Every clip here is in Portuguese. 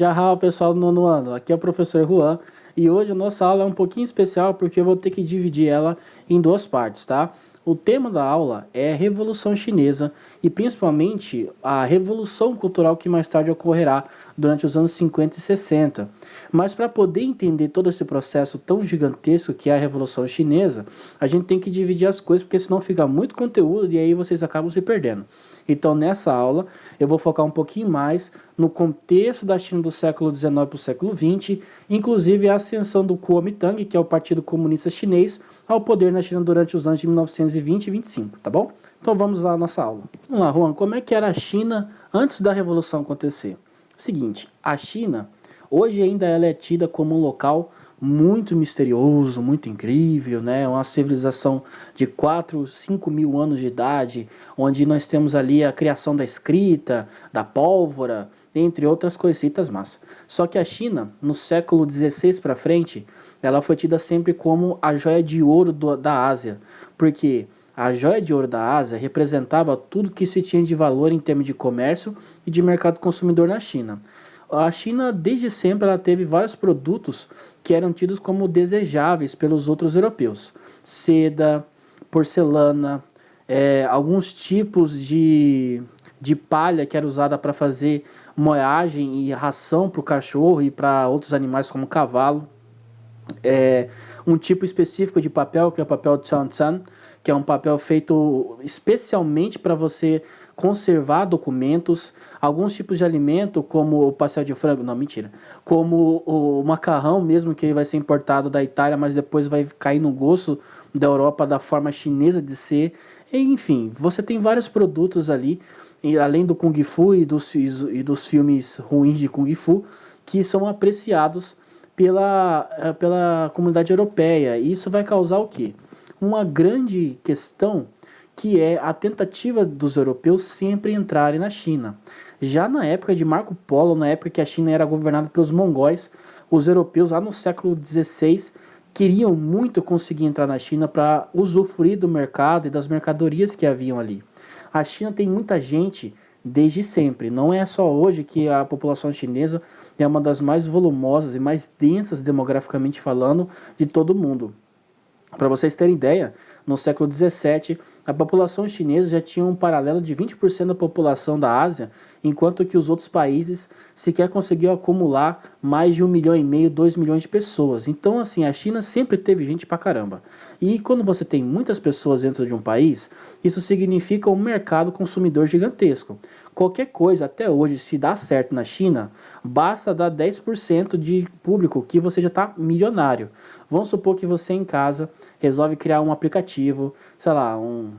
Já, pessoal do nono ano, aqui é o professor Juan e hoje a nossa aula é um pouquinho especial porque eu vou ter que dividir ela em duas partes, tá? O tema da aula é Revolução Chinesa e principalmente a revolução cultural que mais tarde ocorrerá durante os anos 50 e 60. Mas para poder entender todo esse processo tão gigantesco que é a Revolução Chinesa, a gente tem que dividir as coisas porque senão fica muito conteúdo e aí vocês acabam se perdendo. Então, nessa aula, eu vou focar um pouquinho mais no contexto da China do século XIX para o século XX, inclusive a ascensão do Kuomintang, que é o Partido Comunista Chinês, ao poder na China durante os anos de 1920 e 25, tá bom? Então vamos lá à nossa aula. Vamos lá, Juan, como é que era a China antes da Revolução acontecer? Seguinte, a China, hoje ainda ela é tida como um local muito misterioso, muito incrível, né? Uma civilização de 4, 5 mil anos de idade, onde nós temos ali a criação da escrita, da pólvora, entre outras coisitas massas. Só que a China, no século XVI para frente, ela foi tida sempre como a joia de ouro da Ásia, porque a joia de ouro da Ásia representava tudo que se tinha de valor em termos de comércio e de mercado consumidor na China. A China, desde sempre, ela teve vários produtos que eram tidos como desejáveis pelos outros europeus. Seda, porcelana, alguns tipos de palha que era usada para fazer moagem e ração para o cachorro e para outros animais como cavalo. Um tipo específico de papel, que é o papel Tiantian, que é um papel feito especialmente para você conservar documentos, alguns tipos de alimento, como o pastel de frango, não, mentira, como o macarrão mesmo, que vai ser importado da Itália, mas depois vai cair no gosto da Europa, da forma chinesa de ser. Enfim, você tem vários produtos ali, além do Kung Fu e dos filmes ruins de Kung Fu, que são apreciados pela comunidade europeia. E isso vai causar o quê? Uma grande questão, que é a tentativa dos europeus sempre entrarem na China. Já na época de Marco Polo, na época que a China era governada pelos mongóis, os europeus lá no século XVI queriam muito conseguir entrar na China para usufruir do mercado e das mercadorias que haviam ali. A China tem muita gente desde sempre, não é só hoje que a população chinesa é uma das mais volumosas e mais densas demograficamente falando de todo o mundo. Para vocês terem ideia, no século XVII, a população chinesa já tinha um paralelo de 20% da população da Ásia, enquanto que os outros países sequer conseguiam acumular mais de 1,5 milhão, 2 milhões de pessoas. Então, assim, a China sempre teve gente pra caramba. E quando você tem muitas pessoas dentro de um país, isso significa um mercado consumidor gigantesco. Qualquer coisa, até hoje, se dá certo na China, basta dar 10% de público que você já está milionário. Vamos supor que você em casa resolve criar um aplicativo, sei lá, um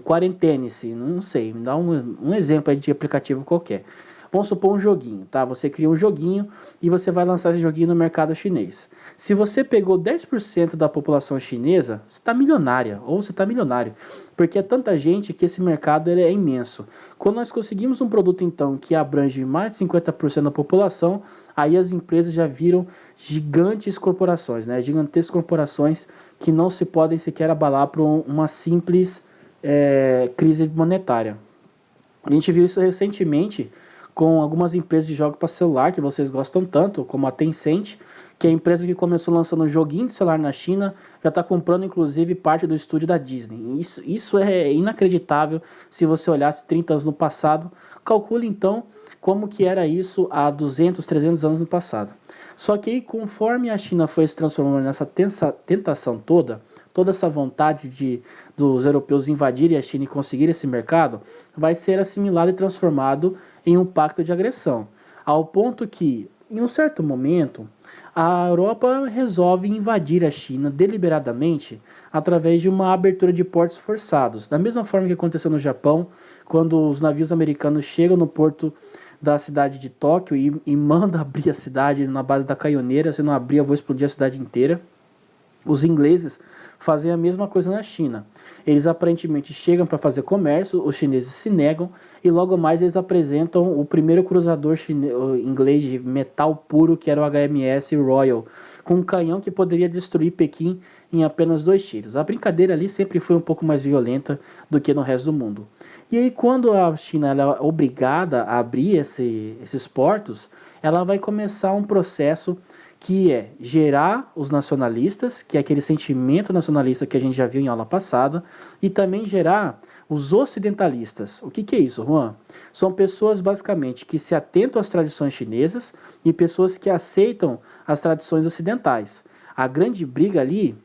quarentene-se, não sei, me dá um exemplo aí de aplicativo qualquer. Vamos supor um joguinho, tá? Você cria um joguinho e você vai lançar esse joguinho no mercado chinês. Se você pegou 10% da população chinesa, você está milionária, ou você está milionário. Porque é tanta gente que esse mercado ele é imenso. Quando nós conseguimos um produto, então, que abrange mais de 50% da população, aí as empresas já viram gigantes corporações, né? Gigantescas corporações que não se podem sequer abalar por uma simples crise monetária. A gente viu isso recentemente com algumas empresas de jogos para celular que vocês gostam tanto, como a Tencent, que é a empresa que começou lançando um joguinho de celular na China, já está comprando inclusive parte do estúdio da Disney. Isso é inacreditável se você olhasse 30 anos no passado. Calcule então como que era isso há 200, 300 anos no passado. Só que aí, conforme a China foi se transformando nessa tentação toda essa vontade dos europeus invadirem a China e conseguirem esse mercado, vai ser assimilado e transformado em um pacto de agressão. Ao ponto que, em um certo momento, a Europa resolve invadir a China deliberadamente através de uma abertura de portos forçados. Da mesma forma que aconteceu no Japão, quando os navios americanos chegam no porto da cidade de Tóquio e mandam abrir a cidade na base da caioneira, se não abrir eu vou explodir a cidade inteira. Os ingleses fazem a mesma coisa na China. Eles aparentemente chegam para fazer comércio, os chineses se negam e logo mais eles apresentam o primeiro cruzador inglês de metal puro, que era o HMS Royal, com um canhão que poderia destruir Pequim em apenas 2 tiros. A brincadeira ali sempre foi um pouco mais violenta do que no resto do mundo. E aí, quando a China ela é obrigada a abrir esses portos, ela vai começar um processo que é gerar os nacionalistas, que é aquele sentimento nacionalista que a gente já viu em aula passada, e também gerar os ocidentalistas. O que é isso, Juan? São pessoas, basicamente, que se atentam às tradições chinesas e pessoas que aceitam as tradições ocidentais. A grande briga ali,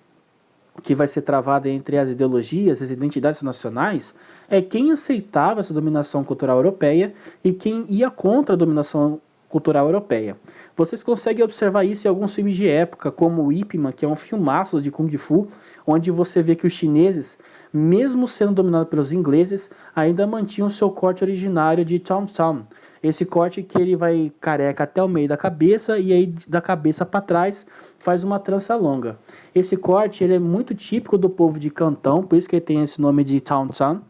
que vai ser travada entre as ideologias, as identidades nacionais, é quem aceitava essa dominação cultural europeia e quem ia contra a dominação cultural europeia. Vocês conseguem observar isso em alguns filmes de época, como o Ip Man, que é um filmaço de Kung Fu, onde você vê que os chineses, mesmo sendo dominados pelos ingleses, ainda mantinham seu corte originário de Tom Tom. Esse corte que ele vai careca até o meio da cabeça e aí da cabeça para trás faz uma trança longa. Esse corte ele é muito típico do povo de Cantão, por isso que ele tem esse nome de Tom Tom.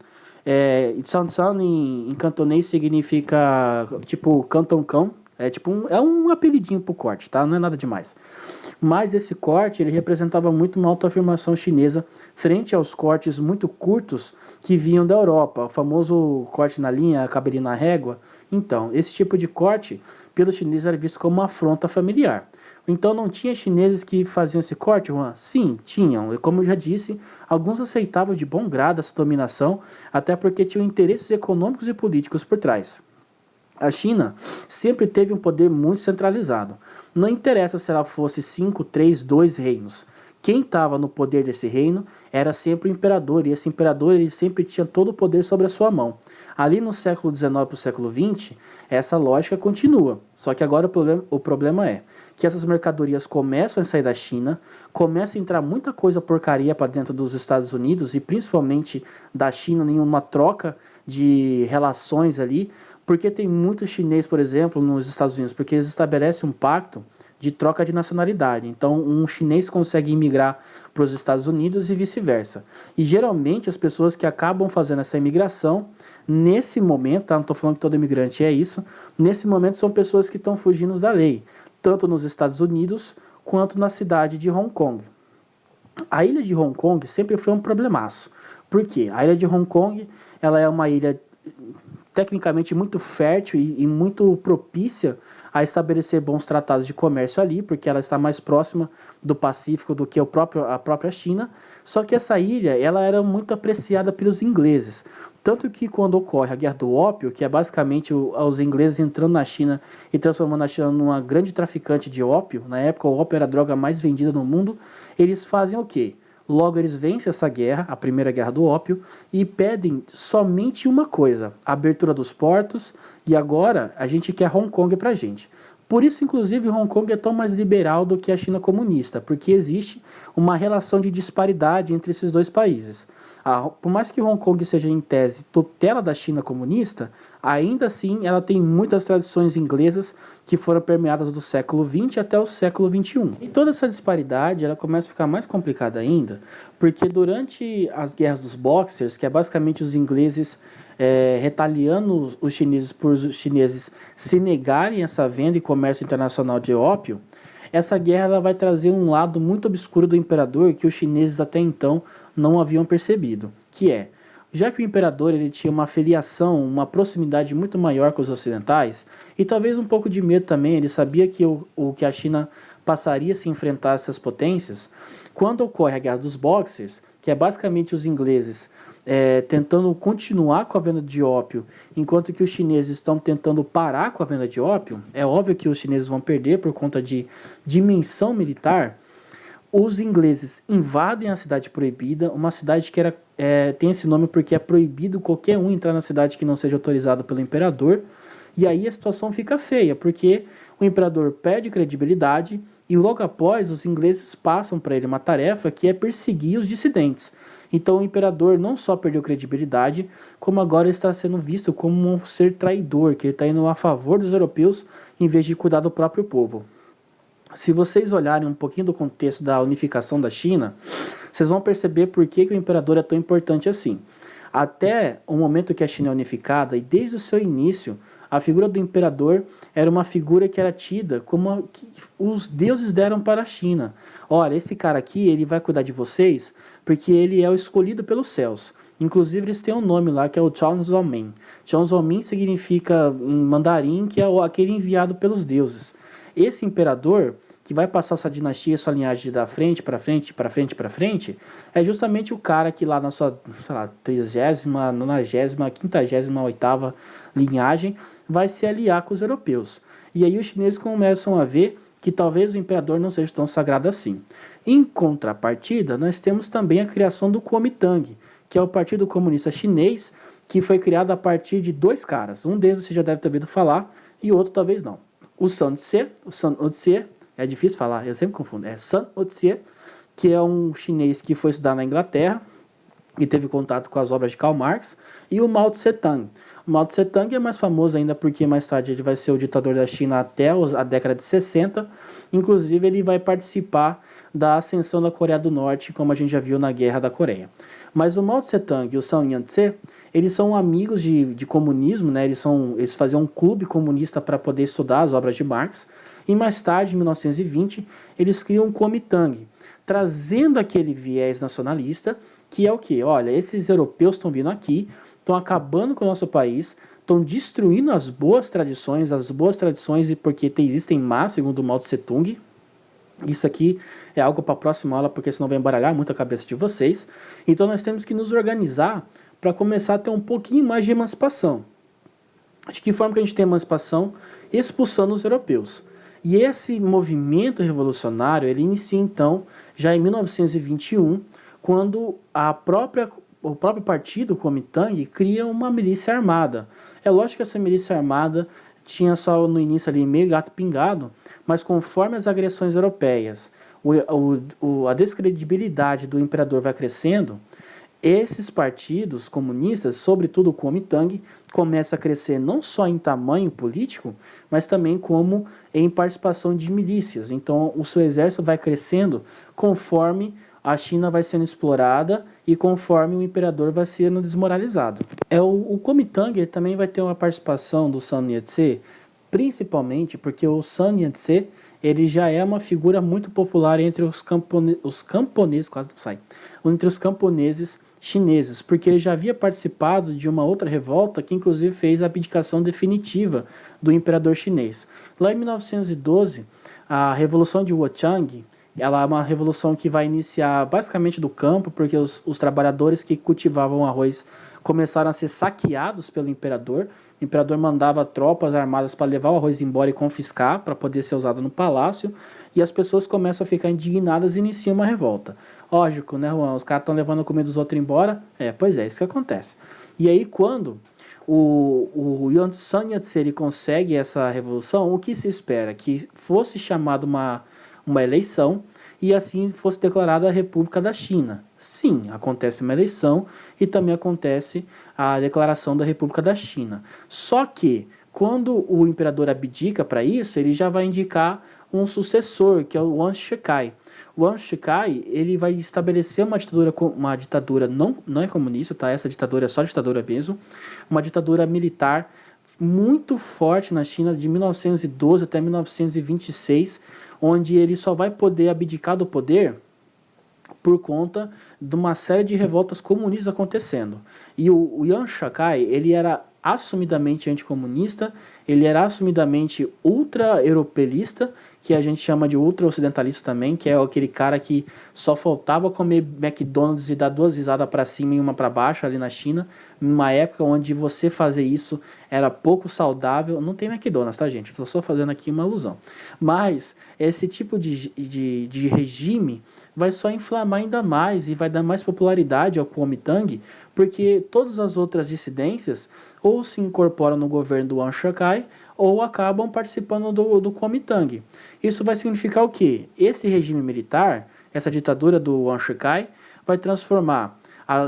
Tom Tom em cantonês significa tipo cantão-cão. É um apelidinho pro corte, tá? Não é nada demais. Mas esse corte, ele representava muito uma autoafirmação chinesa frente aos cortes muito curtos que vinham da Europa. O famoso corte na linha, cabelinho na régua. Então, esse tipo de corte, pelos chineses, era visto como uma afronta familiar. Então, não tinha chineses que faziam esse corte, Juan? Sim, tinham. E como eu já disse, alguns aceitavam de bom grado essa dominação, até porque tinham interesses econômicos e políticos por trás. A China sempre teve um poder muito centralizado. Não interessa se ela fosse 5, 3, 2 reinos. Quem estava no poder desse reino era sempre o imperador, e esse imperador ele sempre tinha todo o poder sobre a sua mão. Ali no século XIX para o século XX, essa lógica continua. Só que agora o problema é que essas mercadorias começam a sair da China, começa a entrar muita coisa porcaria para dentro dos Estados Unidos, e principalmente da China em uma troca de relações ali, porque tem muito chinês, por exemplo, nos Estados Unidos, porque eles estabelecem um pacto de troca de nacionalidade. Então, um chinês consegue imigrar para os Estados Unidos e vice-versa. E geralmente as pessoas que acabam fazendo essa imigração, nesse momento, tá? Não estou falando que todo imigrante é isso, nesse momento são pessoas que estão fugindo da lei, tanto nos Estados Unidos quanto na cidade de Hong Kong. A ilha de Hong Kong sempre foi um problemaço. Por quê? A ilha de Hong Kong ela é uma ilha tecnicamente muito fértil e muito propícia a estabelecer bons tratados de comércio ali, porque ela está mais próxima do Pacífico do que a própria China. Só que essa ilha ela era muito apreciada pelos ingleses. Tanto que quando ocorre a Guerra do Ópio, que é basicamente os ingleses entrando na China e transformando a China numa grande traficante de ópio, na época o ópio era a droga mais vendida no mundo, eles fazem o quê? Logo eles vencem essa guerra, a primeira guerra do ópio, e pedem somente uma coisa, a abertura dos portos, e agora a gente quer Hong Kong pra gente. Por isso, inclusive, Hong Kong é tão mais liberal do que a China comunista, porque existe uma relação de disparidade entre esses dois países. Por mais que Hong Kong seja, em tese, tutela da China comunista, ainda assim ela tem muitas tradições inglesas que foram permeadas do século XX até o século XXI. E toda essa disparidade ela começa a ficar mais complicada ainda, porque durante as guerras dos Boxers, que é basicamente os ingleses retaliando os chineses por os chineses se negarem essa venda e comércio internacional de ópio, essa guerra ela vai trazer um lado muito obscuro do imperador que os chineses até então não haviam percebido, que é, já que o imperador ele tinha uma filiação, uma proximidade muito maior com os ocidentais, e talvez um pouco de medo também, ele sabia que que a China passaria a se enfrentar a essas potências, quando ocorre a Guerra dos Boxers, que é basicamente os ingleses tentando continuar com a venda de ópio, enquanto que os chineses estão tentando parar com a venda de ópio, é óbvio que os chineses vão perder por conta de dimensão militar. Os ingleses invadem a cidade proibida, uma cidade que tem esse nome porque é proibido qualquer um entrar na cidade que não seja autorizado pelo imperador, e aí a situação fica feia, porque o imperador perde credibilidade e logo após os ingleses passam para ele uma tarefa que é perseguir os dissidentes. Então o imperador não só perdeu credibilidade, como agora está sendo visto como um ser traidor, que ele está indo a favor dos europeus em vez de cuidar do próprio povo. Se vocês olharem um pouquinho do contexto da unificação da China, vocês vão perceber por que o imperador é tão importante assim. Até o momento que a China é unificada, e desde o seu início, a figura do imperador era uma figura que era tida como que os deuses deram para a China. Olha, esse cara aqui, ele vai cuidar de vocês porque ele é o escolhido pelos céus. Inclusive eles têm um nome lá que é o Chaozhoumin. Chaozhoumin significa em mandarim que é aquele enviado pelos deuses. Esse imperador que vai passar sua dinastia, sua linhagem da frente para frente, para frente, para frente, é justamente o cara que lá na sua, sei lá, 30ª, 90ª, 58ª linhagem vai se aliar com os europeus. E aí os chineses começam a ver que talvez o imperador não seja tão sagrado assim. Em contrapartida, nós temos também a criação do Kuomintang, que é o Partido Comunista Chinês, que foi criado a partir de dois caras. Um deles você já deve ter ouvido falar e o outro talvez não. O Sun Tzu, é difícil falar, eu sempre confundo, é Sun Tzu, que é um chinês que foi estudar na Inglaterra e teve contato com as obras de Karl Marx, e o Mao Tse Tung. O Mao Tse Tung é mais famoso ainda porque mais tarde ele vai ser o ditador da China até a década de 60, inclusive ele vai participar da ascensão da Coreia do Norte, como a gente já viu na Guerra da Coreia. Mas o Mao Tse Tung e o Sun Yat-sen, eles são amigos de comunismo, né? Eles faziam um clube comunista para poder estudar as obras de Marx, e mais tarde, em 1920, eles criam o Kuomintang, trazendo aquele viés nacionalista, que é o que? Olha, esses europeus estão vindo aqui, estão acabando com o nosso país, estão destruindo as boas tradições, e porque existem más, segundo o Mao Tse Tung. Isso aqui é algo para a próxima aula, porque senão vai embaralhar muito a cabeça de vocês. Então nós temos que nos organizar para começar a ter um pouquinho mais de emancipação. De que forma que a gente tem emancipação? Expulsando os europeus. E esse movimento revolucionário, ele inicia então já em 1921, quando o próprio partido, o Kuomintang, cria uma milícia armada. É lógico que essa milícia armada tinha só no início ali meio gato pingado, mas conforme as agressões europeias, a descredibilidade do imperador vai crescendo, esses partidos comunistas, sobretudo o Kuomintang, começa a crescer não só em tamanho político, mas também como em participação de milícias. Então o seu exército vai crescendo conforme a China vai sendo explorada e conforme o imperador vai sendo desmoralizado. O Kuomintang também vai ter uma participação do Sun Yat-sen, principalmente porque o Sun Yat-sen ele já é uma figura muito popular entre os camponeses, quase não sai, entre os camponeses chineses, porque ele já havia participado de uma outra revolta que inclusive fez a abdicação definitiva do imperador chinês. Lá em 1912, a Revolução de Wuchang, ela é uma revolução que vai iniciar basicamente do campo, porque os trabalhadores que cultivavam arroz começaram a ser saqueados pelo imperador. O imperador mandava tropas armadas para levar o arroz embora e confiscar, para poder ser usado no palácio, e as pessoas começam a ficar indignadas e iniciam uma revolta. Lógico, né, Juan? Os caras estão levando a comida dos outros embora? Pois é, isso que acontece. E aí, quando o Sun Yat-sen consegue essa revolução, o que se espera? Que fosse chamada uma eleição e assim fosse declarada a República da China. Sim, acontece uma eleição e também acontece a declaração da República da China. Só que, quando o imperador abdica para isso, ele já vai indicar um sucessor, que é o Yuan Shikai. O Yuan Shikai, ele vai estabelecer uma ditadura não é comunista, tá? Essa ditadura é só ditadura mesmo, uma ditadura militar muito forte na China de 1912 até 1926, onde ele só vai poder abdicar do poder por conta de uma série de revoltas comunistas acontecendo. E o Yuan Shikai, ele era assumidamente anticomunista, ele era assumidamente ultra-europeísta, que a gente chama de ultra-ocidentalista também, que é aquele cara que só faltava comer McDonald's e dar 2 risadas para cima e uma para baixo ali na China, numa época onde você fazer isso era pouco saudável. Não tem McDonald's, tá, gente? Estou só fazendo aqui uma alusão. Mas esse tipo de regime vai só inflamar ainda mais e vai dar mais popularidade ao Kuomintang, porque todas as outras dissidências ou se incorporam no governo do Yuan Shikai ou acabam participando do Kuomintang. Isso vai significar o quê? Esse regime militar, essa ditadura do Yuan Shikai, vai transformar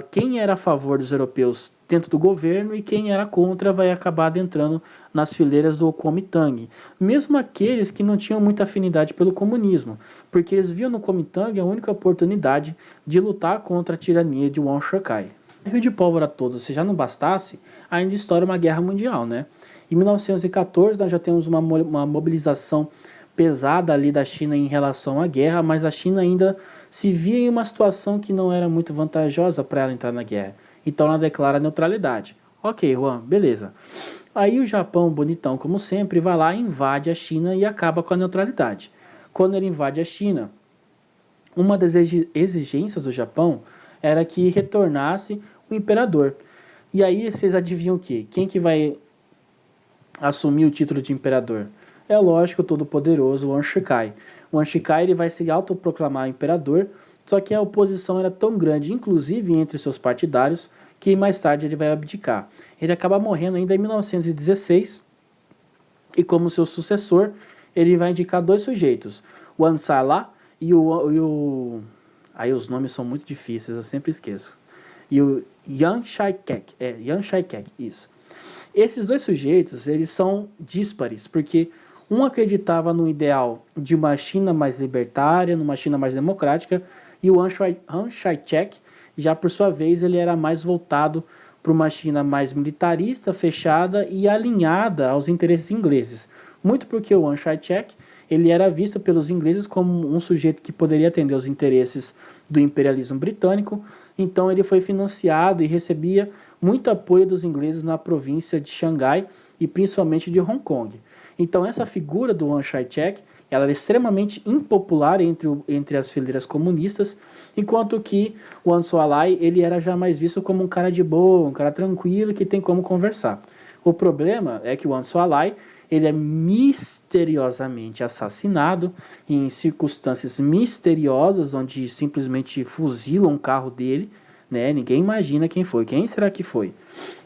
quem era a favor dos europeus dentro do governo e quem era contra vai acabar adentrando nas fileiras do Kuomintang. Mesmo aqueles que não tinham muita afinidade pelo comunismo, porque eles viam no Kuomintang a única oportunidade de lutar contra a tirania de Yuan Shikai. Rio de pólvora todo, se já não bastasse, ainda estoura uma guerra mundial, né? Em 1914 nós já temos uma mobilização pesada ali da China em relação à guerra, mas a China ainda se via em uma situação que não era muito vantajosa para ela entrar na guerra. Então ela declara neutralidade. Ok, Juan, beleza. Aí o Japão, bonitão como sempre, vai lá, invade a China e acaba com a neutralidade. Quando ele invade a China, uma das exigências do Japão era que retornasse o imperador. E aí vocês adivinham o quê? Quem que vai assumir o título de imperador? É lógico, o todo-poderoso Yuan Shikai. O Yuan Shikai ele vai se autoproclamar imperador, só que a oposição era tão grande, inclusive entre seus partidários, que mais tarde ele vai abdicar. Ele acaba morrendo ainda em 1916, e como seu sucessor, ele vai indicar dois sujeitos, o Ansala e o... Aí os nomes são muito difíceis, eu sempre esqueço. E o Chiang Kai-shek, Chiang Kai-shek, isso. Esses dois sujeitos, eles são díspares, porque um acreditava no ideal de uma China mais libertária, numa China mais democrática, e o Chiang Kai-shek, já por sua vez, ele era mais voltado para uma China mais militarista, fechada e alinhada aos interesses ingleses. Muito porque o Chiang Kai-shek, ele era visto pelos ingleses como um sujeito que poderia atender aos interesses do imperialismo britânico, então ele foi financiado e recebia muito apoio dos ingleses na província de Xangai e principalmente de Hong Kong. Então essa figura do Chiang Kai-shek, ela era extremamente impopular entre as fileiras comunistas, enquanto que o An Lai, ele era já mais visto como um cara de boa, um cara tranquilo, que tem como conversar. O problema é que o An Lai, ele é misteriosamente assassinado em circunstâncias misteriosas, onde simplesmente fuzilam o carro dele, né? Ninguém imagina quem foi. Quem será que foi?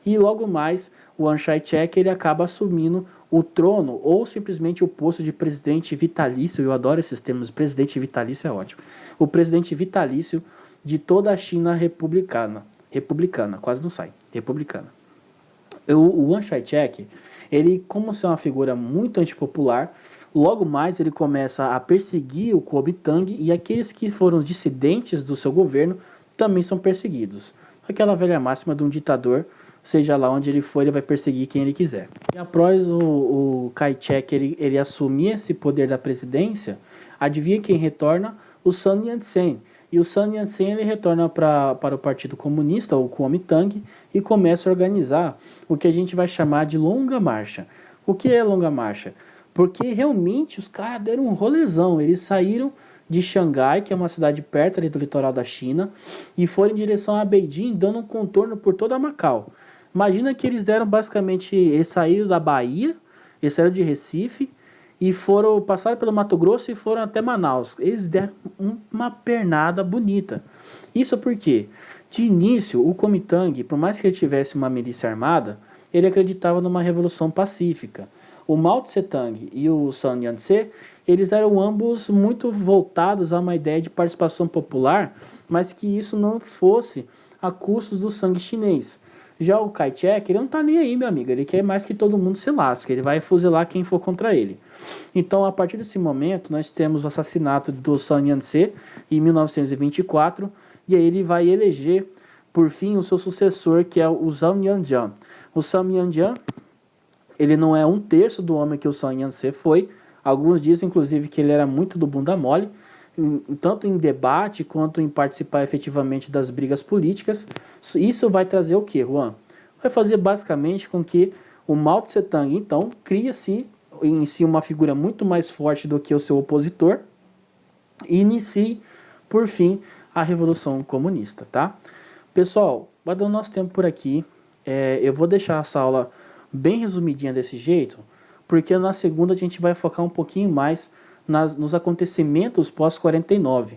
E logo mais, o Chiang Kai-shek ele acaba assumindo o trono ou simplesmente o posto de presidente vitalício. Eu adoro esses termos, presidente vitalício é ótimo. O presidente vitalício de toda a China republicana, quase não sai, republicana. O Chiang Kai-shek, ele, como ser uma figura muito antipopular, logo mais ele começa a perseguir o Kuomintang e aqueles que foram dissidentes do seu governo também são perseguidos. Aquela velha máxima de um ditador, seja lá onde ele for, ele vai perseguir quem ele quiser. E após o Kai-shek ele assumir esse poder da presidência, adivinha quem retorna? O Sun Yat-sen. E o Sun Yat-sen ele retorna para o Partido Comunista, o Kuomintang, e começa a organizar o que a gente vai chamar de longa marcha. O que é longa marcha? Porque realmente os caras deram um rolezão, eles saíram de Xangai, que é uma cidade perto ali do litoral da China, e foram em direção a Beijing, dando um contorno por toda Macau. Imagina que eles deram basicamente, eles saíram da Bahia, eles saíram de Recife, e passaram pelo Mato Grosso e foram até Manaus. Eles deram uma pernada bonita. Isso porque, de início, o Kuomintang, por mais que ele tivesse uma milícia armada, ele acreditava numa revolução pacífica. O Mao Tse-tung e o Sun Yat-sen, eles eram ambos muito voltados a uma ideia de participação popular, mas que isso não fosse a custos do sangue chinês. Já o Kai-shek, ele não tá nem aí, meu amigo, ele quer mais que todo mundo se lasque, ele vai fuzilar quem for contra ele. Então, a partir desse momento, nós temos o assassinato do Sun Yat-sen em 1924, e aí ele vai eleger, por fim, o seu sucessor, que é o Zhao Lianjian. O Zhao Lianjian, ele não é um terço do homem que o Sun Yat-sen foi. Alguns dizem, inclusive, que ele era muito do bunda mole, tanto em debate quanto em participar efetivamente das brigas políticas. Isso vai trazer o que, Juan? Vai fazer basicamente com que o Mao Tse-tung, então, cria-se em si uma figura muito mais forte do que o seu opositor e inicie, por fim, a Revolução Comunista, tá? Pessoal, vai dando nosso tempo por aqui. Eu vou deixar essa aula bem resumidinha desse jeito, porque na segunda a gente vai focar um pouquinho mais nos acontecimentos pós-49,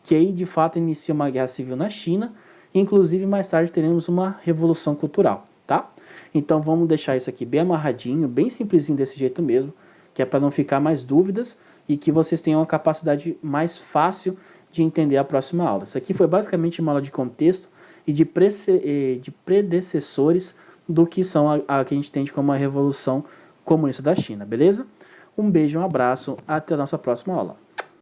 que aí de fato inicia uma guerra civil na China, e inclusive mais tarde teremos uma revolução cultural, tá? Então vamos deixar isso aqui bem amarradinho, bem simplesinho desse jeito mesmo, que é para não ficar mais dúvidas e que vocês tenham uma capacidade mais fácil de entender a próxima aula. Isso aqui foi basicamente uma aula de contexto e de predecessores do que são a que a gente entende como a Revolução Comunista da China, beleza? Um beijo, um abraço, até a nossa próxima aula.